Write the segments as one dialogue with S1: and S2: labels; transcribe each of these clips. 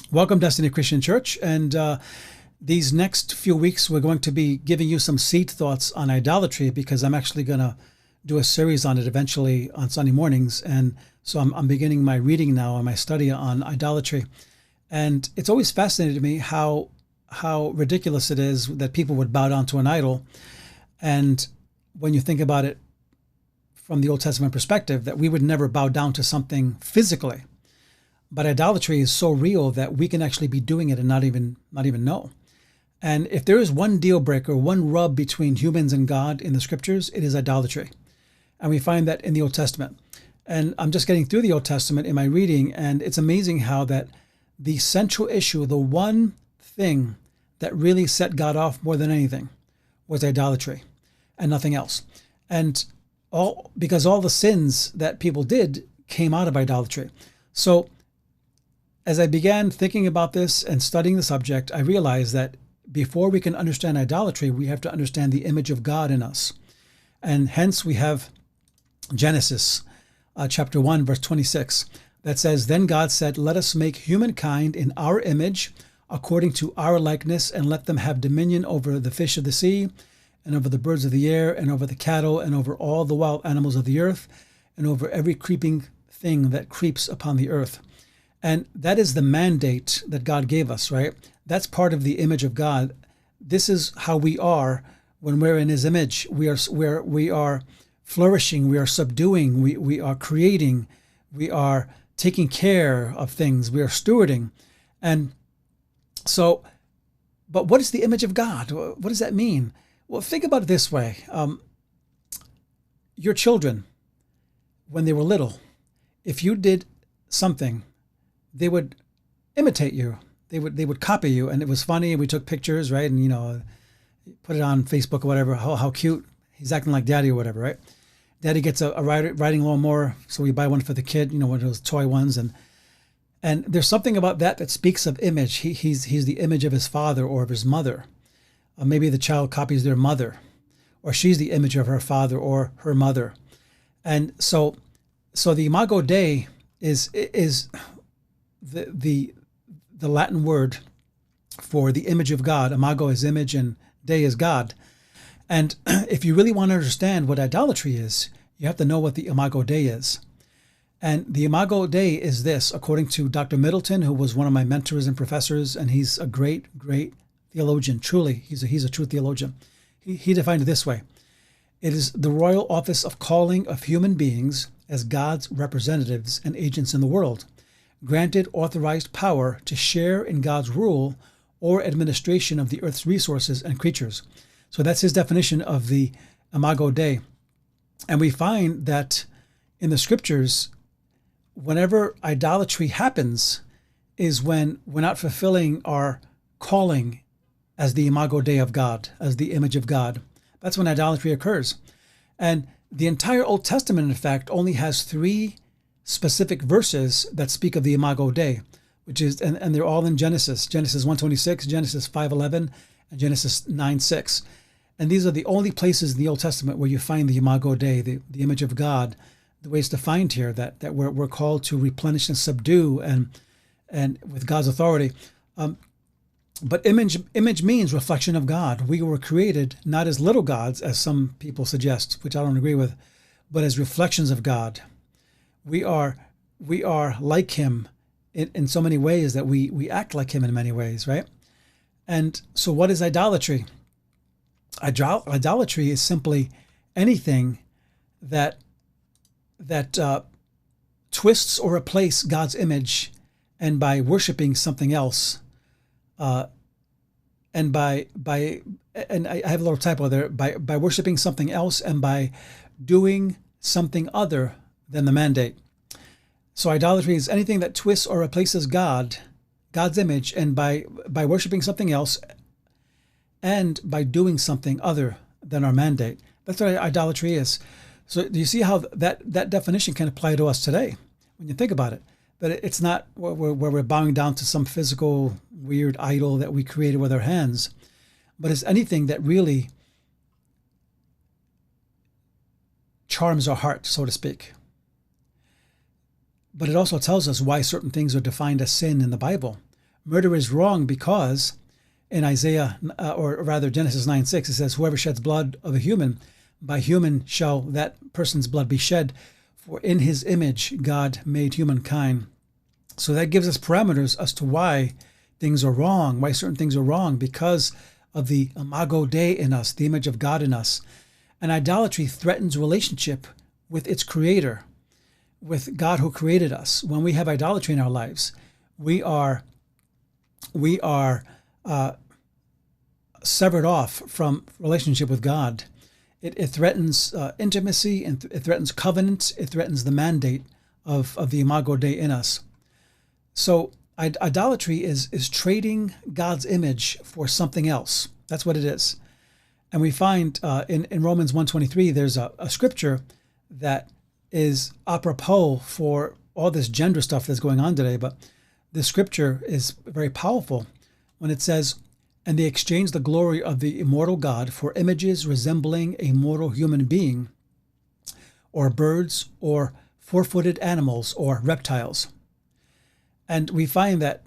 S1: Welcome, Destiny Christian Church. And these next few weeks, we're going to be giving you some seed thoughts on idolatry, because I'm actually going to do a series on it eventually on Sunday mornings. And so I'm beginning my reading now and my study on idolatry. And it's always fascinated me how ridiculous it is that people would bow down to an idol. And when you think about it from the Old Testament perspective, that we would never bow down to something physically. But idolatry is so real that we can actually be doing it and not even know. And if there is one deal breaker, one rub between humans and God in the scriptures, it is idolatry. And we find that in the Old Testament. And I'm just getting through the Old Testament in my reading, and it's amazing how that the central issue, the one thing that really set God off more than anything, was idolatry and nothing else. And because all the sins that people did came out of idolatry. So as I began thinking about this and studying the subject, I realized that before we can understand idolatry, we have to understand the image of God in us. And hence we have Genesis chapter 1, verse 26, that says, "Then God said, let us make humankind in our image, according to our likeness, and let them have dominion over the fish of the sea, and over the birds of the air, and over the cattle, and over all the wild animals of the earth, and over every creeping thing that creeps upon the earth." And that is the mandate that God gave us, right? That's part of the image of God. This is how we are when we're in His image. We are flourishing, we are subduing, we are creating, we are taking care of things, we are stewarding. And so, but what is the image of God? What does that mean? Well, think about it this way. Your children, when they were little, if you did something, they would imitate you. They would copy you, and it was funny. We took pictures, right? And put it on Facebook or whatever. How cute! He's acting like Daddy or whatever, right? Daddy gets a riding lawnmower, so we buy one for the kid. One of those toy ones, and there's something about that speaks of image. He's the image of his father or of his mother. Maybe the child copies their mother, or she's the image of her father or her mother, and so the Imago Dei is the Latin word for the image of God. Imago is image and Dei is God. And if you really want to understand what idolatry is, you have to know what the Imago Dei is. And the Imago Dei is this, according to Dr. Middleton, who was one of my mentors and professors, and he's a great theologian. Truly, he's a true theologian. He defined it this way: it is the royal office of calling of human beings as God's representatives and agents in the world, granted authorized power to share in God's rule or administration of the earth's resources and creatures. So that's his definition of the Imago Dei. And we find that in the scriptures, whenever idolatry happens is when we're not fulfilling our calling as the Imago Dei of God, as the image of God. That's when idolatry occurs. And the entire Old Testament, in fact, only has 3 specific verses that speak of the Imago Dei, which is, and they're all in Genesis 1:26, Genesis 5:11, and Genesis 9:6. And these are the only places in the Old Testament where you find the Imago Dei, the image of God, the way it's defined here, that we're called to replenish and subdue and with God's authority. But image means reflection of God. We were created not as little gods, as some people suggest, which I don't agree with, but as reflections of God. We are like Him in so many ways that we act like Him in many ways, right? And so what is idolatry? Idolatry is simply anything that twists or replaces God's image, and by worshiping something else, and I have a little typo there, by worshiping something else and by doing something other than the mandate. So idolatry is anything that twists or replaces God's image, and by worshiping something else and by doing something other than our mandate. That's what idolatry is. So do you see how that definition can apply to us today when you think about it? But it's not where we're bowing down to some physical weird idol that we created with our hands, but it's anything that really charms our heart, so to speak. But it also tells us why certain things are defined as sin in the Bible. Murder is wrong because in Isaiah, or rather Genesis 9:6, it says, whoever sheds blood of a human, by human shall that person's blood be shed. For in his image God made humankind. So that gives us parameters as to why things are wrong, why certain things are wrong, because of the Imago Dei in us, the image of God in us. And idolatry threatens relationship with its creator, with God who created us. When we have idolatry in our lives, we are severed off from relationship with God. It threatens intimacy, and it threatens covenant. It threatens the mandate of the Imago Dei in us. So idolatry is trading God's image for something else. That's what it is. And we find in Romans 1:23, there's a scripture that is apropos for all this gender stuff that's going on today. But this scripture is very powerful when it says, and they exchanged the glory of the immortal God for images resembling a mortal human being, or birds, or four-footed animals, or reptiles. And we find that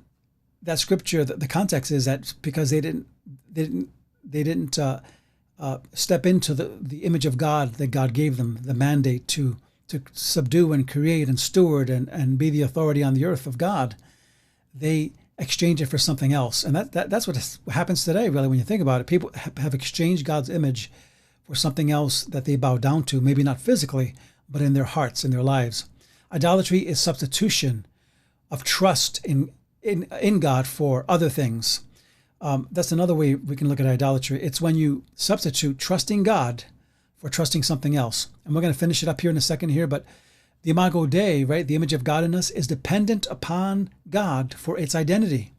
S1: scripture, that the context is that because they didn't step into the image of God that God gave them, the mandate to subdue and create and steward and be the authority on the earth of God, they exchange it for something else. And that's what happens today, really, when you think about it. People have exchanged God's image for something else that they bow down to, maybe not physically, but in their hearts, in their lives. Idolatry is substitution of trust in God for other things. That's another way we can look at idolatry. It's when you substitute trusting God for trusting something else. And we're going to finish it up here in a second here, but the Imago Dei, right, the image of God in us, is dependent upon God for its identity.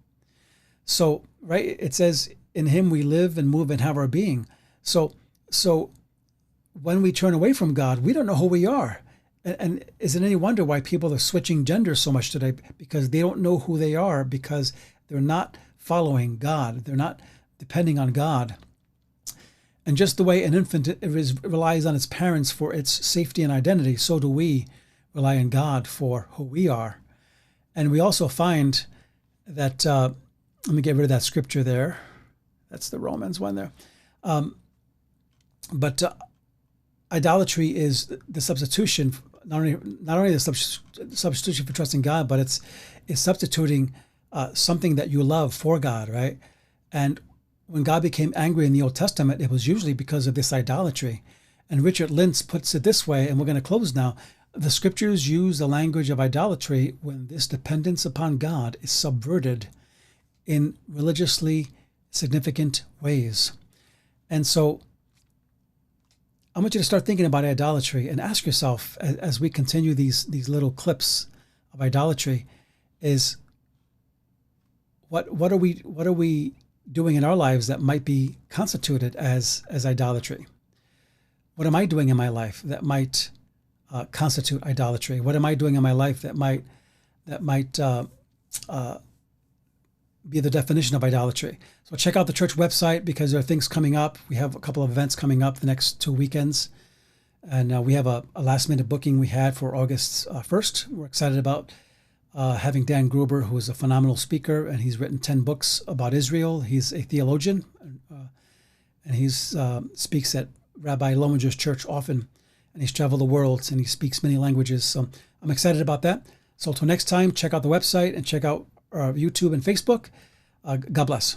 S1: So, right, it says, in him we live and move and have our being. So when we turn away from God, we don't know who we are. And is it any wonder why people are switching genders so much today? Because they don't know who they are, because they're not following God. They're not depending on God. And just the way an infant relies on its parents for its safety and identity, so do we rely on God for who we are. And we also find that, let me get rid of that scripture there. That's the Romans one there. But idolatry is the substitution, not only the substitution for trusting God, but it's substituting something that you love for God, right? And when God became angry in the Old Testament, it was usually because of this idolatry. And Richard Lentz puts it this way, and we're going to close now. The scriptures use the language of idolatry when this dependence upon God is subverted in religiously significant ways. And so I want you to start thinking about idolatry and ask yourself, as we continue these little clips of idolatry, is what are we doing in our lives that might be constituted as idolatry? What am I doing in my life that might constitute idolatry? What am I doing in my life that might be the definition of idolatry? So check out the church website, because there are things coming up. We have a couple of events coming up the next 2 weekends. And we have a last minute booking we had for August 1st. We're excited about having Dan Gruber, who is a phenomenal speaker, and he's written 10 books about Israel. He's a theologian, and he speaks at Rabbi Lominger's church often, and he's traveled the world, and he speaks many languages. So I'm excited about that. So until next time, check out the website and check out YouTube and Facebook. God bless.